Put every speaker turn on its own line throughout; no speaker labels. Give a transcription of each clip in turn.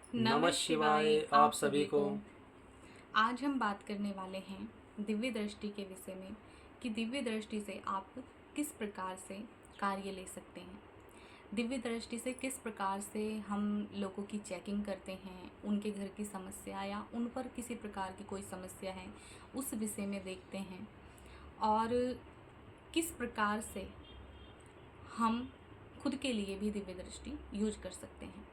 नमः शिवाय आप सभी को।
आज हम बात करने वाले हैं दिव्य दृष्टि के विषय में कि दिव्य दृष्टि से आप किस प्रकार से कार्य ले सकते हैं। दिव्य दृष्टि से किस प्रकार से हम लोगों की चेकिंग करते हैं, उनके घर की समस्या या उन पर किसी प्रकार की कोई समस्या है उस विषय में देखते हैं, और किस प्रकार से हम खुद के लिए भी दिव्य दृष्टि यूज कर सकते हैं।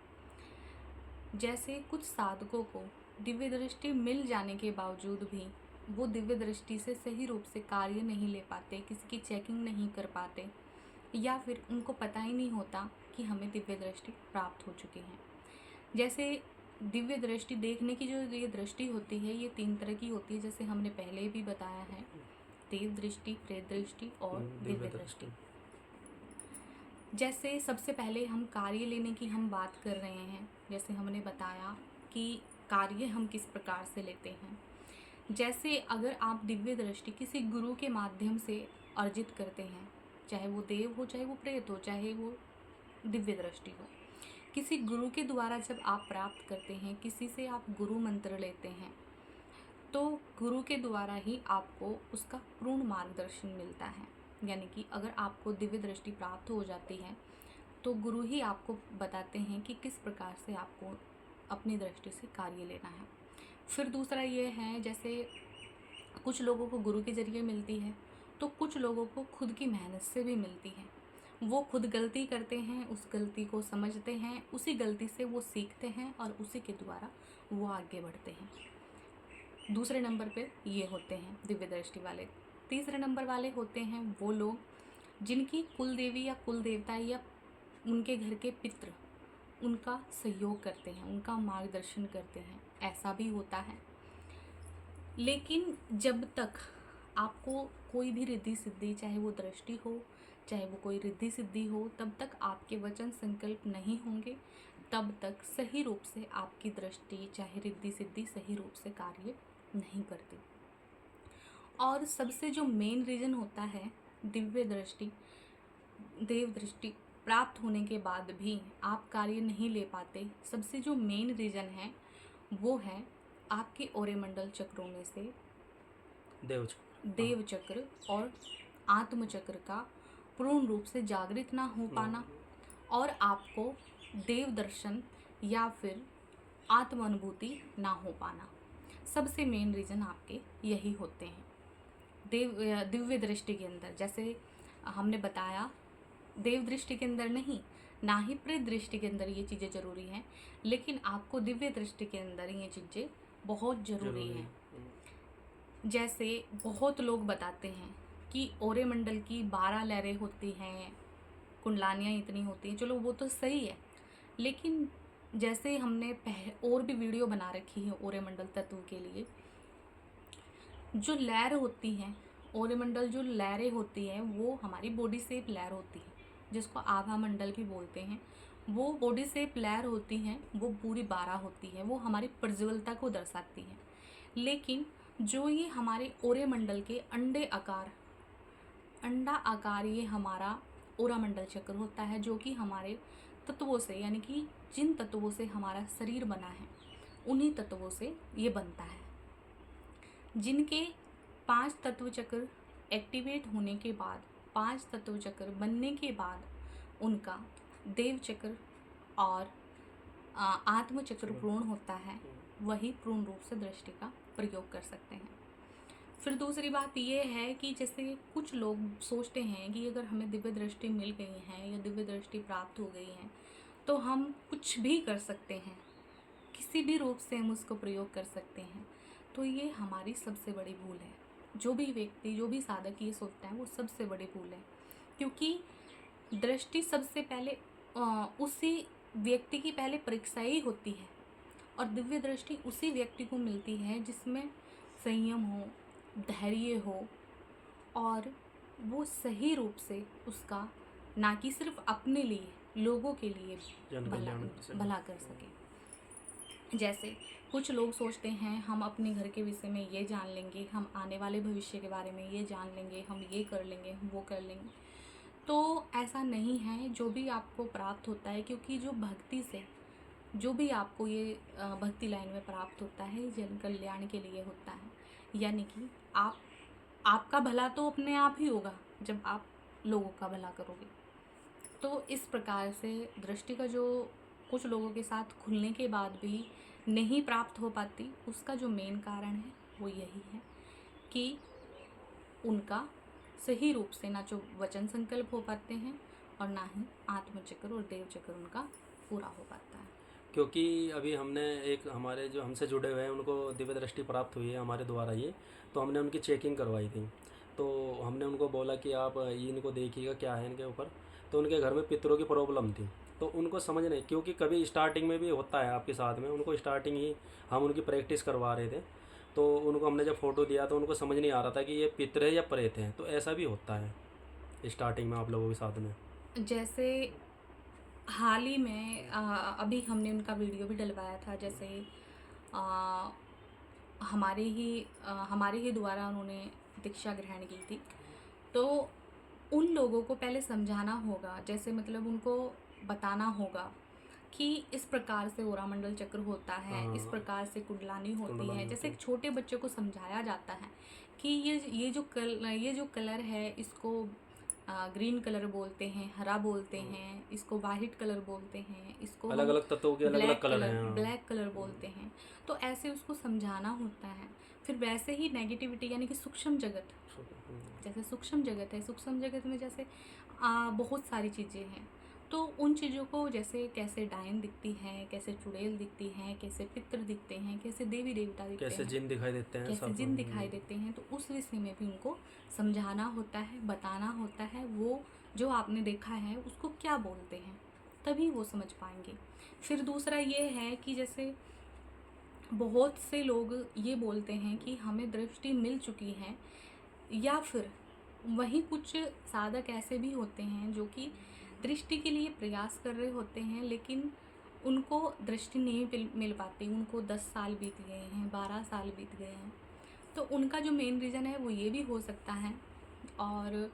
जैसे कुछ साधकों को दिव्य दृष्टि मिल जाने के बावजूद भी वो दिव्य दृष्टि से सही रूप से कार्य नहीं ले पाते, किसी की चेकिंग नहीं कर पाते, या फिर उनको पता ही नहीं होता कि हमें दिव्य दृष्टि प्राप्त हो चुकी है। जैसे दिव्य दृष्टि देखने की जो ये दृष्टि होती है, ये 3 तरह की होती है, जैसे हमने पहले भी बताया है, देव दृष्टि, प्रेत दृष्टि और दिव्य दृष्टि। जैसे सबसे पहले हम कार्य लेने की हम बात कर रहे हैं, जैसे हमने बताया कि कार्य हम किस प्रकार से लेते हैं। जैसे अगर आप दिव्य दृष्टि किसी गुरु के माध्यम से अर्जित करते हैं, चाहे वो देव हो, चाहे वो प्रेत हो, चाहे वो दिव्य दृष्टि हो, किसी गुरु के द्वारा जब आप प्राप्त करते हैं, किसी से आप गुरु मंत्र लेते हैं, तो गुरु के द्वारा ही आपको उसका पूर्ण मार्गदर्शन मिलता है। यानी कि अगर आपको दिव्य दृष्टि प्राप्त हो जाती है तो गुरु ही आपको बताते हैं कि किस प्रकार से आपको अपनी दृष्टि से कार्य लेना है। फिर दूसरा ये है, जैसे कुछ लोगों को गुरु के जरिए मिलती है, तो कुछ लोगों को खुद की मेहनत से भी मिलती है। वो खुद गलती करते हैं, उस गलती को समझते हैं, उसी गलती से वो सीखते हैं और उसी के द्वारा वो आगे बढ़ते हैं। दूसरे नंबर पे ये होते हैं दिव्य दृष्टि वाले। तीसरे नंबर वाले होते हैं वो लोग जिनकी कुल देवी या कुल देवता या उनके घर के पितृ उनका सहयोग करते हैं, उनका मार्गदर्शन करते हैं, ऐसा भी होता है। लेकिन जब तक आपको कोई भी रिद्धि सिद्धि, चाहे वो दृष्टि हो, चाहे वो कोई रिद्धि सिद्धि हो, तब तक आपके वचन संकल्प नहीं होंगे, तब तक सही रूप से आपकी दृष्टि चाहे रिद्धि सिद्धि सही रूप से कार्य नहीं करती। और सबसे जो मेन रीज़न होता है दिव्य दृष्टि, देव दृष्टि प्राप्त होने के बाद भी आप कार्य नहीं ले पाते, सबसे जो मेन रीज़न है वो है आपके ओरेमंडल चक्रों में से देव चक्र और आत्म चक्र का पूर्ण रूप से जागृत ना हो पाना, और आपको देव दर्शन या फिर आत्म अनुभूति ना हो पाना। सबसे मेन रीज़न आपके यही होते हैं दिव्य दृष्टि के अंदर। जैसे हमने बताया, देव दृष्टि के अंदर नहीं, ना ही प्रेत दृष्टि के अंदर ये चीज़ें ज़रूरी हैं, लेकिन आपको दिव्य दृष्टि के अंदर ये चीज़ें बहुत ज़रूरी हैं। जैसे बहुत लोग बताते हैं कि ओरे मंडल की 12 लहरें होती हैं, कुंडलानियाँ इतनी होती हैं, चलो वो तो सही है, लेकिन जैसे हमने और भी वीडियो बना रखी है ओरे मंडल तत्व के लिए, जो लहर होती हैं ओरे मंडल, जो लहरें होती हैं वो हमारी बॉडी शेप लहर होती है, जिसको आभा मंडल भी बोलते हैं। वो बॉडी शेप लहर होती हैं, वो पूरी 12 होती है, वो हमारी प्रज्वलता को दर्शाती है। लेकिन जो ये हमारे ओरे मंडल के अंडा आकार ये हमारा ओरा मंडल चक्र होता है, जो कि हमारे तत्वों से, यानी कि जिन तत्वों से हमारा शरीर बना है उन्हीं तत्वों से ये बनता है। जिनके 5 तत्व चक्र एक्टिवेट होने के बाद, 5 तत्व चक्र बनने के बाद उनका देव चक्र और आत्म चक्र पूर्ण होता है, वही पूर्ण रूप से दृष्टि का प्रयोग कर सकते हैं। फिर दूसरी बात ये है कि जैसे कुछ लोग सोचते हैं कि अगर हमें दिव्य दृष्टि मिल गई है या दिव्य दृष्टि प्राप्त हो गई है तो हम कुछ भी कर सकते हैं, किसी भी रूप से हम उसको प्रयोग कर सकते हैं। तो ये हमारी सबसे बड़ी भूल है। जो भी व्यक्ति, जो भी साधक ये सोचता है, वो सबसे बड़ी भूल है, क्योंकि दृष्टि सबसे पहले उसी व्यक्ति की पहले परीक्षा ही होती है, और दिव्य दृष्टि उसी व्यक्ति को मिलती है जिसमें संयम हो, धैर्य हो, और वो सही रूप से उसका ना कि सिर्फ अपने लिए, लोगों के लिए भला कर सके। जैसे कुछ लोग सोचते हैं हम अपने घर के विषय में ये जान लेंगे, हम आने वाले भविष्य के बारे में ये जान लेंगे, हम ये कर लेंगे, हम वो कर लेंगे। तो ऐसा नहीं है। जो भी आपको प्राप्त होता है, क्योंकि जो भक्ति से जो भी आपको ये भक्ति लाइन में प्राप्त होता है ये जन कल्याण के लिए होता है। यानी कि आपका भला तो अपने आप ही होगा जब आप लोगों का भला करोगे। तो इस प्रकार से दृष्टि का जो कुछ लोगों के साथ खुलने के बाद भी नहीं प्राप्त हो पाती, उसका जो मेन कारण है वो यही है कि उनका सही रूप से ना जो वचन संकल्प हो पाते हैं और ना ही आत्मचक्र और देव चक्र उनका पूरा हो पाता है।
क्योंकि अभी हमने एक हमारे जो हमसे जुड़े हुए हैं उनको दिव्य दृष्टि प्राप्त हुई है हमारे द्वारा ये, तो हमने उनकी चेकिंग करवाई थी। तो हमने उनको बोला कि आप ये इनको देखिएगा क्या है इनके ऊपर। तो उनके घर में पितरों की प्रॉब्लम थी, तो उनको समझ नहीं, क्योंकि कभी स्टार्टिंग में भी होता है आपके साथ में, उनको स्टार्टिंग ही हम उनकी प्रैक्टिस करवा रहे थे। तो उनको हमने जब फ़ोटो दिया तो उनको समझ नहीं आ रहा था कि ये पितर है या प्रेत है। तो ऐसा भी होता है स्टार्टिंग में आप लोगों के साथ में।
जैसे हाल ही में अभी हमने उनका वीडियो भी डलवाया था। जैसे अ, हमारे ही द्वारा उन्होंने दीक्षा ग्रहण की थी। तो उन लोगों को पहले समझाना होगा, जैसे मतलब उनको बताना होगा कि इस प्रकार से ओरामंडल चक्र होता है, इस
हाँ,
प्रकार से कुंडलानी होती
कुंडलानी
है।
होती
जैसे
है।
एक छोटे बच्चे को समझाया जाता है कि ये जो कलर है इसको ग्रीन कलर बोलते हैं, हरा बोलते हैं, इसको वाइट कलर बोलते हैं, इसको
अलग
हम
अलग तत्वों के अलग अलग कलर हैं। हाँ।
ब्लैक कलर बोलते हैं। तो ऐसे उसको समझाना होता है। फिर वैसे ही नेगेटिविटी यानी कि सूक्ष्म जगत, जैसे सूक्ष्म जगत है, सूक्ष्म जगत में जैसे बहुत सारी चीज़ें हैं। तो उन चीज़ों को, जैसे कैसे डायन दिखती है, कैसे चुड़ैल दिखती है, कैसे पितर दिखते हैं, कैसे देवी देवता दिखते
कैसे
हैं,
जिन दिखाई देते हैं
कैसे
सब।
जिन दिखाई देते हैं, तो उस विषय में भी उनको समझाना होता है, बताना होता है। वो जो आपने देखा है उसको क्या बोलते हैं, तभी वो समझ पाएंगे। फिर दूसरा ये है कि जैसे बहुत से लोग ये बोलते हैं कि हमें दृष्टि मिल चुकी है, या फिर वहीं कुछ साधक ऐसे भी होते हैं जो कि दृष्टि के लिए प्रयास कर रहे होते हैं, लेकिन उनको दृष्टि नहीं मिल पाती। उनको 10 साल बीत गए हैं, 12 साल बीत गए हैं। तो उनका जो मेन रीज़न है वो ये भी हो सकता है, और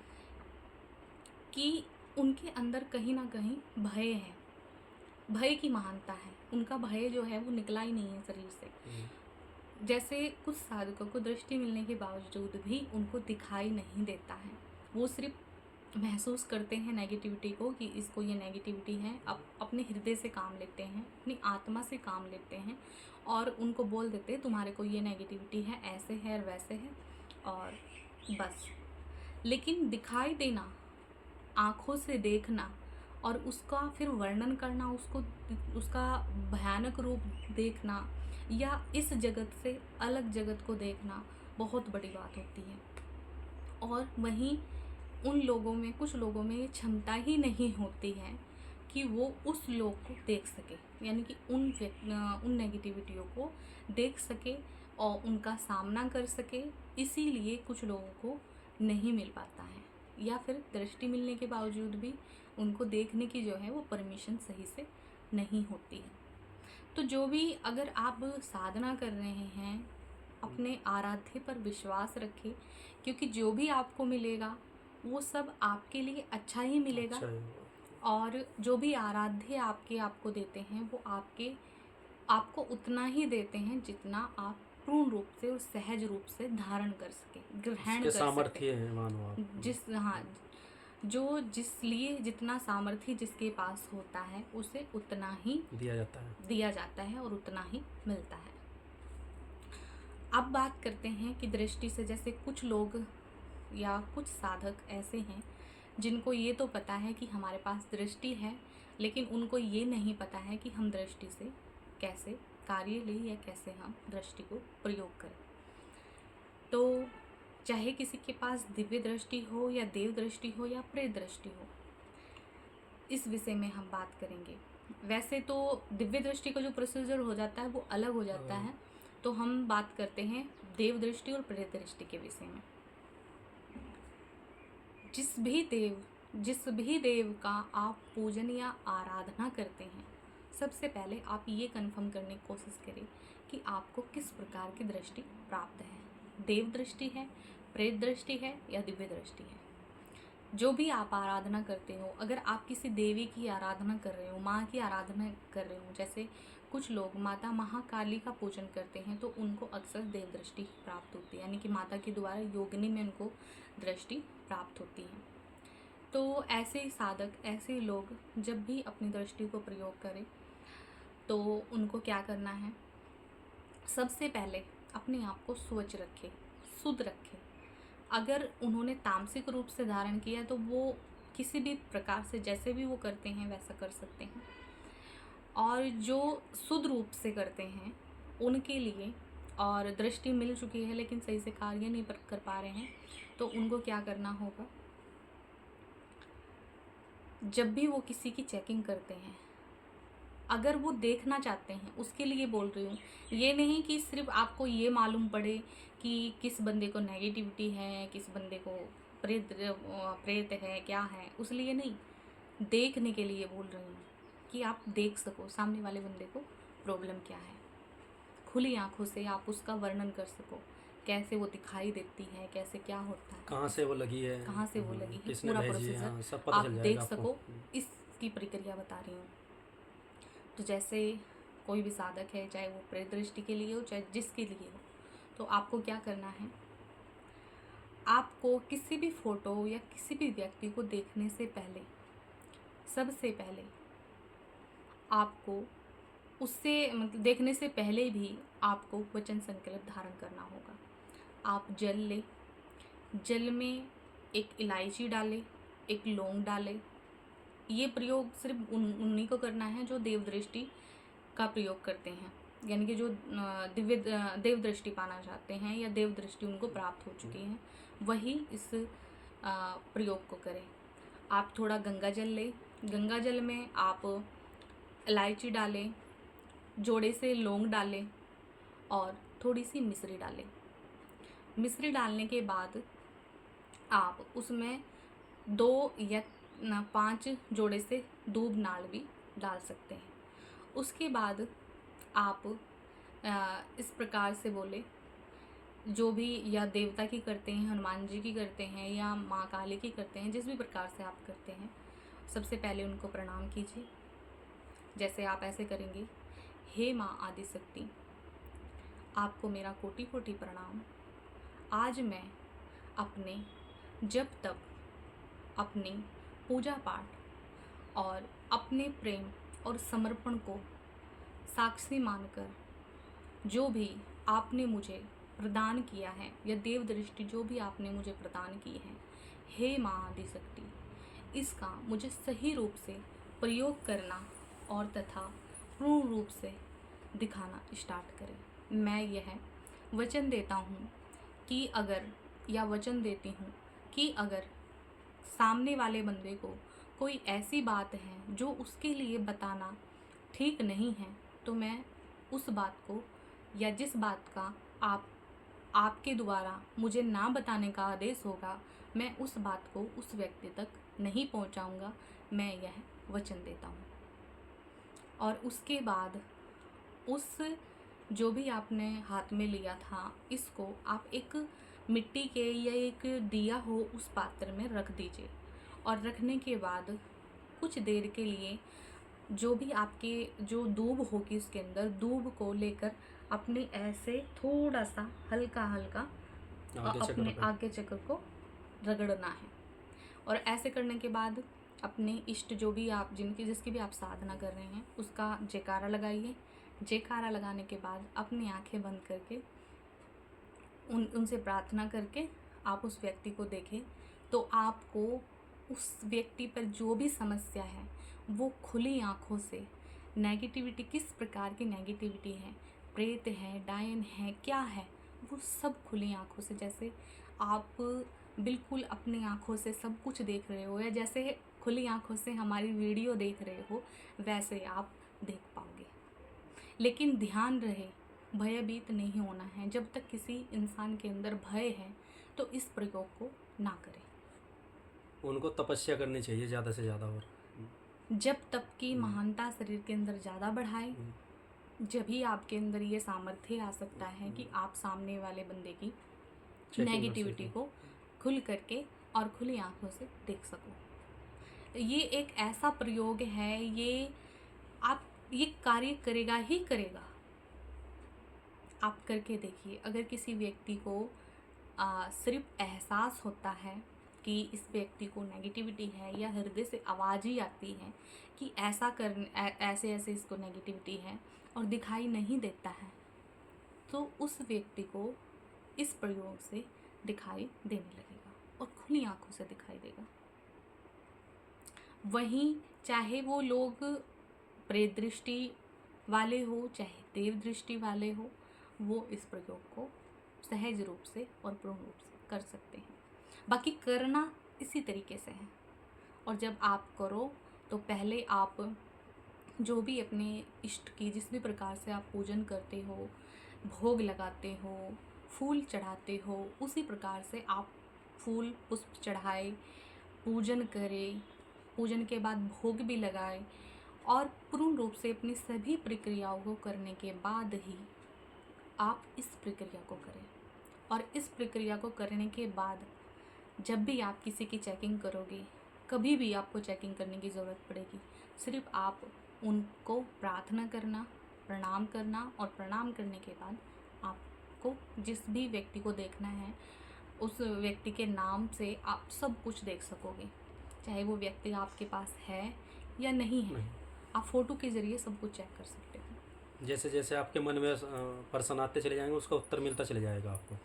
कि उनके अंदर कहीं ना कहीं भय है, भय की महानता है। उनका भय जो है वो निकला ही नहीं है शरीर से। जैसे कुछ साधकों को दृष्टि मिलने के बावजूद भी उनको दिखाई नहीं देता है, वो सिर्फ महसूस करते हैं नेगेटिविटी को कि इसको ये नेगेटिविटी है। अपने हृदय से काम लेते हैं, अपनी आत्मा से काम लेते हैं, और उनको बोल देते हैं तुम्हारे को ये नेगेटिविटी है, ऐसे है और वैसे है, और बस। लेकिन दिखाई देना, आँखों से देखना और उसका फिर वर्णन करना, उसका भयानक रूप देखना, या इस जगत से अलग जगत को देखना बहुत बड़ी बात होती है। और वहीं उन लोगों में, कुछ लोगों में ये क्षमता ही नहीं होती है कि वो उस लोक को देख सके, यानी कि उन नेगेटिविटियों को देख सके और उनका सामना कर सके। इसीलिए कुछ लोगों को नहीं मिल पाता है, या फिर दृष्टि मिलने के बावजूद भी उनको देखने की जो है वो परमिशन सही से नहीं होती है। तो जो भी, अगर आप साधना कर रहे हैं, अपने आराध्य पर विश्वास रखें, क्योंकि जो भी आपको मिलेगा वो सब आपके लिए अच्छा ही मिलेगा।
अच्छा है।
और जो भी आराध्य आपको देते हैं वो आपको उतना ही देते हैं जितना आप पूर्ण रूप से और सहज रूप से धारण कर सके, ग्रहण
इसके
कर सकते।
सामर्थ्य है मानो आप।
जिस लिए जितना सामर्थ्य जिसके पास होता है उसे उतना ही
दिया जाता है।
और उतना ही मिलता है। अब बात करते हैं कि दृष्टि से, जैसे कुछ लोग या कुछ साधक ऐसे हैं जिनको ये तो पता है कि हमारे पास दृष्टि है, लेकिन उनको ये नहीं पता है कि हम दृष्टि से कैसे कार्य लें या कैसे हम दृष्टि को प्रयोग करें। तो चाहे किसी के पास दिव्य दृष्टि हो या देव दृष्टि हो या प्रेत दृष्टि हो, इस विषय में हम बात करेंगे। वैसे तो दिव्य दृष्टि का जो प्रोसीजर हो जाता है वो अलग हो जाता है, तो हम बात करते हैं देव दृष्टि और प्रेत दृष्टि के विषय में। जिस भी देव का आप पूजन या आराधना करते हैं, सबसे पहले आप ये कंफर्म करने की कोशिश करें कि आपको किस प्रकार की दृष्टि प्राप्त है। देव दृष्टि है, प्रेत दृष्टि है या दिव्य दृष्टि है। जो भी आप आराधना करते हो, अगर आप किसी देवी की आराधना कर रहे हो, माँ की आराधना कर रहे हो, जैसे कुछ लोग माता महाकाली का पूजन करते हैं, तो उनको अक्सर देव दृष्टि प्राप्त होती है, यानी कि माता के द्वारा योगिनी में उनको दृष्टि प्राप्त होती है। तो ऐसे ही साधक, ऐसे ही लोग जब भी अपनी दृष्टि को प्रयोग करें तो उनको क्या करना है, सबसे पहले अपने आप को स्वच्छ रखें, शुद्ध रखें। अगर उन्होंने तामसिक रूप से धारण किया तो वो किसी भी प्रकार से जैसे भी वो करते हैं वैसा कर सकते हैं, और जो शुद्ध रूप से करते हैं उनके लिए, और दृष्टि मिल चुकी है लेकिन सही से कार्य नहीं कर पा रहे हैं, तो उनको क्या करना होगा, जब भी वो किसी की चेकिंग करते हैं, अगर वो देखना चाहते हैं, उसके लिए बोल रही हूँ, ये नहीं कि सिर्फ आपको ये मालूम पड़े कि किस बंदे को नेगेटिविटी है, किस बंदे को प्रेत है, क्या है, उस लिए नहीं, देखने के लिए बोल रही हूँ कि आप देख सको सामने वाले बंदे को प्रॉब्लम क्या है, खुली आंखों से आप उसका वर्णन कर सको, कैसे वो दिखाई देती है, कैसे क्या होता है,
कहाँ से वो लगी है,
कहाँ से वो लगी है,
किसने
पूरा
भेजी है, हाँ,
प्रोसीजर
सब पता
आप
चल
देख
जाएगा आपको।
सको, इसकी प्रक्रिया बता रही हूँ। तो जैसे कोई भी साधक है, चाहे वो प्रेत दृष्टि के लिए हो चाहे जिसके लिए हो, तो आपको क्या करना है, आपको किसी भी फोटो या किसी भी व्यक्ति को देखने से पहले, सबसे पहले आपको उससे मतलब देखने से पहले भी आपको वचन संकल्प धारण करना होगा। आप जल ले, जल में एक इलायची डालें, एक लौंग डालें। ये प्रयोग सिर्फ उन्हीं को करना है जो देव दृष्टि का प्रयोग करते हैं, यानी कि जो देव दृष्टि पाना चाहते हैं या देव दृष्टि उनको प्राप्त हो चुकी है, वही इस प्रयोग को करें। आप थोड़ा गंगा जल लें, गंगा जल में आप इलायची डालें, जोड़े से लौंग डालें और थोड़ी सी मिश्री डालें। मिश्री डालने के बाद आप उसमें 2 या 5 जोड़े से दूब नाल भी डाल सकते हैं। उसके बाद आप इस प्रकार से बोले, जो भी या देवता की करते हैं, हनुमान जी की करते हैं या माँ काली की करते हैं, जिस भी प्रकार से आप करते हैं, सबसे पहले उनको प्रणाम कीजिए। जैसे आप ऐसे करेंगे, हे माँ आदिशक्ति, आपको मेरा कोटि कोटि प्रणाम। आज मैं अपने जप तप, अपनी पूजा पाठ और अपने प्रेम और समर्पण को साक्षी मानकर जो भी आपने मुझे प्रदान किया है या देव दृष्टि जो भी आपने मुझे प्रदान की है, हे माँ आदिशक्ति, इसका मुझे सही रूप से प्रयोग करना और तथा पूर्ण रूप से दिखाना स्टार्ट करें। मैं यह वचन देता हूँ कि अगर, या वचन देती हूँ कि अगर सामने वाले बंदे को कोई ऐसी बात है जो उसके लिए बताना ठीक नहीं है, तो मैं उस बात को या जिस बात का आपके द्वारा मुझे ना बताने का आदेश होगा, मैं उस बात को उस व्यक्ति तक नहीं पहुंचाऊंगा। मैं यह वचन देता हूँ। और उसके बाद उस जो भी आपने हाथ में लिया था, इसको आप एक मिट्टी के या एक दिया हो उस पात्र में रख दीजिए, और रखने के बाद कुछ देर के लिए जो भी आपके जो दूब होगी उसके अंदर, दूब को लेकर अपने ऐसे थोड़ा सा हल्का हल्का अपने आगे चक्र को रगड़ना है। और ऐसे करने के बाद अपने इष्ट जो भी आप जिसकी भी आप साधना कर रहे हैं उसका जयकारा लगाइए। जयकारा लगाने के बाद अपनी आंखें बंद करके उनसे प्रार्थना करके आप उस व्यक्ति को देखें, तो आपको उस व्यक्ति पर जो भी समस्या है वो खुली आंखों से, नेगेटिविटी किस प्रकार की नेगेटिविटी है, प्रेत है, डायन है, क्या है, वो सब खुली आंखों से, जैसे आप बिल्कुल अपनी आंखों से सब कुछ देख रहे हो या जैसे खुली आंखों से हमारी वीडियो देख रहे हो, वैसे आप देख पाओगे। लेकिन ध्यान रहे, भयभीत नहीं होना है। जब तक किसी इंसान के अंदर भय है तो इस प्रयोग को ना करें।
उनको तपस्या करनी चाहिए ज़्यादा से ज़्यादा, और
जब तप की महानता शरीर के अंदर ज़्यादा बढ़ाए, जब ही आपके अंदर ये सामर्थ्य आ सकता है कि आप सामने वाले बंदे की नेगेटिविटी को खुल करके और खुली आंखों से देख सको। ये एक ऐसा प्रयोग है, ये कार्य करेगा ही करेगा। आप करके देखिए। अगर किसी व्यक्ति को सिर्फ एहसास होता है कि इस व्यक्ति को नेगेटिविटी है, या हृदय से आवाज़ ही आती है कि ऐसे ऐसे इसको नेगेटिविटी है और दिखाई नहीं देता है, तो उस व्यक्ति को इस प्रयोग से दिखाई देने लगेगा और खुली आंखों से दिखाई देगा। वहीं चाहे वो लोग प्रेत दृष्टि वाले हो, चाहे देव दृष्टि वाले हो, वो इस प्रयोग को सहज रूप से और पूर्ण रूप से कर सकते हैं। बाकी करना इसी तरीके से है। और जब आप करो तो पहले आप जो भी अपने इष्ट की जिस भी प्रकार से आप पूजन करते हो, भोग लगाते हो, फूल चढ़ाते हो, उसी प्रकार से आप फूल पुष्प चढ़ाए, पूजन करें, पूजन के बाद भोग भी लगाए, और पूर्ण रूप से अपनी सभी प्रक्रियाओं को करने के बाद ही आप इस प्रक्रिया को करें। और इस प्रक्रिया को करने के बाद जब भी आप किसी की चेकिंग करोगे, कभी भी आपको चेकिंग करने की ज़रूरत पड़ेगी, सिर्फ आप उनको प्रार्थना करना, प्रणाम करना, और प्रणाम करने के बाद आपको जिस भी व्यक्ति को देखना है उस व्यक्ति के नाम से आप सब कुछ देख सकोगे। चाहे वो व्यक्ति आपके पास है या नहीं है, आप फ़ोटो के ज़रिए सब कुछ चेक कर सकते हो।
जैसे जैसे आपके मन में प्रश्न आते चले जाएंगे, उसका उत्तर मिलता चले जाएगा आपको।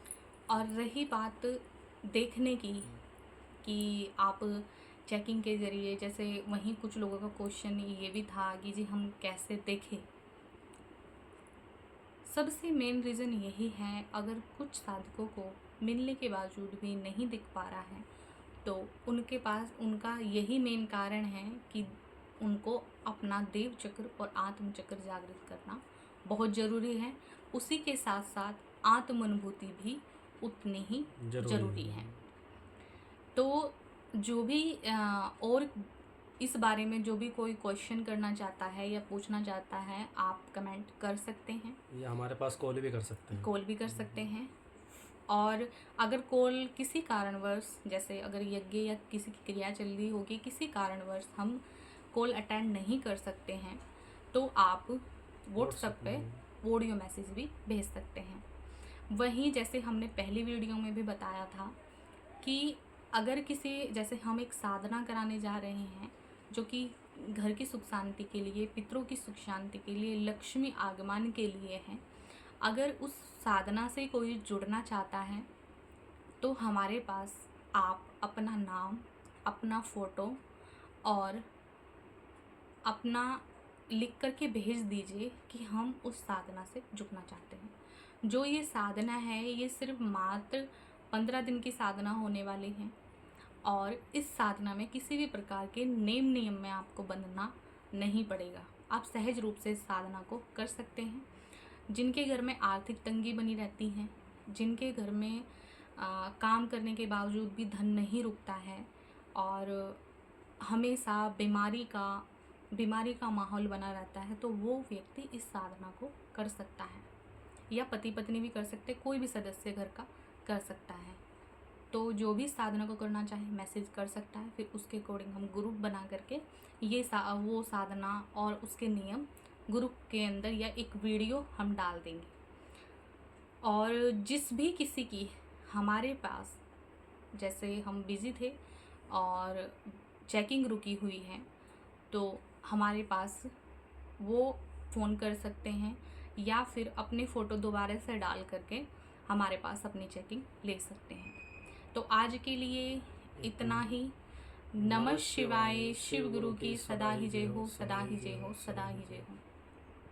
और रही बात देखने की कि आप चेकिंग के ज़रिए, जैसे वहीं कुछ लोगों का क्वेश्चन ये भी था कि जी हम कैसे देखें। सबसे मेन रीज़न यही है, अगर कुछ साधकों को मिलने के बावजूद भी नहीं दिख पा रहा है, तो उनके पास उनका यही मेन कारण है कि उनको अपना देव चक्र और आत्म चक्र जागृत करना बहुत ज़रूरी है। उसी के साथ साथ आत्म अनुभूति भी उतनी ही ज़रूरी है। तो जो भी और इस बारे में जो भी कोई क्वेश्चन करना चाहता है या पूछना चाहता है, आप कमेंट कर सकते हैं,
या हमारे पास कॉल भी कर सकते हैं।
और अगर कॉल किसी कारणवश, जैसे अगर यज्ञ या किसी की क्रिया चल रही होगी, किसी कारणवश हम कॉल अटेंड नहीं कर सकते हैं, तो आप व्हाट्सएप पे ऑडियो मैसेज भी भेज सकते हैं। वहीं जैसे हमने पहली वीडियो में भी बताया था कि अगर किसी, जैसे हम एक साधना कराने जा रहे हैं जो कि घर की सुख शांति के लिए, पितरों की सुख शांति के लिए, लक्ष्मी आगमन के लिए है, अगर उस साधना से कोई जुड़ना चाहता है तो हमारे पास आप अपना नाम, अपना फ़ोटो और अपना लिख करके भेज दीजिए कि हम उस साधना से जुड़ना चाहते हैं। जो ये साधना है, ये सिर्फ मात्र 15 दिन की साधना होने वाली है, और इस साधना में किसी भी प्रकार के नियम में आपको बंधना नहीं पड़ेगा। आप सहज रूप से इस साधना को कर सकते हैं। जिनके घर में आर्थिक तंगी बनी रहती है, जिनके घर में काम करने के बावजूद भी धन नहीं रुकता है, और हमेशा बीमारी का माहौल बना रहता है, तो वो व्यक्ति इस साधना को कर सकता है, या पति पत्नी भी कर सकते, कोई भी सदस्य घर का कर सकता है। तो जो भी साधना को करना चाहे मैसेज कर सकता है, फिर उसके अकॉर्डिंग हम ग्रुप बना करके वो साधना और उसके नियम ग्रुप के अंदर या एक वीडियो हम डाल देंगे। और जिस भी किसी की हमारे पास, जैसे हम बिज़ी थे और चेकिंग रुकी हुई है, तो हमारे पास वो फ़ोन कर सकते हैं, या फिर अपने फ़ोटो दोबारा से डाल करके हमारे पास अपनी चेकिंग ले सकते हैं। तो आज के लिए इतना ही। नमः शिवाय। शिव गुरु की सदा ही जय हो, सदा ही जय हो, सदा ही जय हो।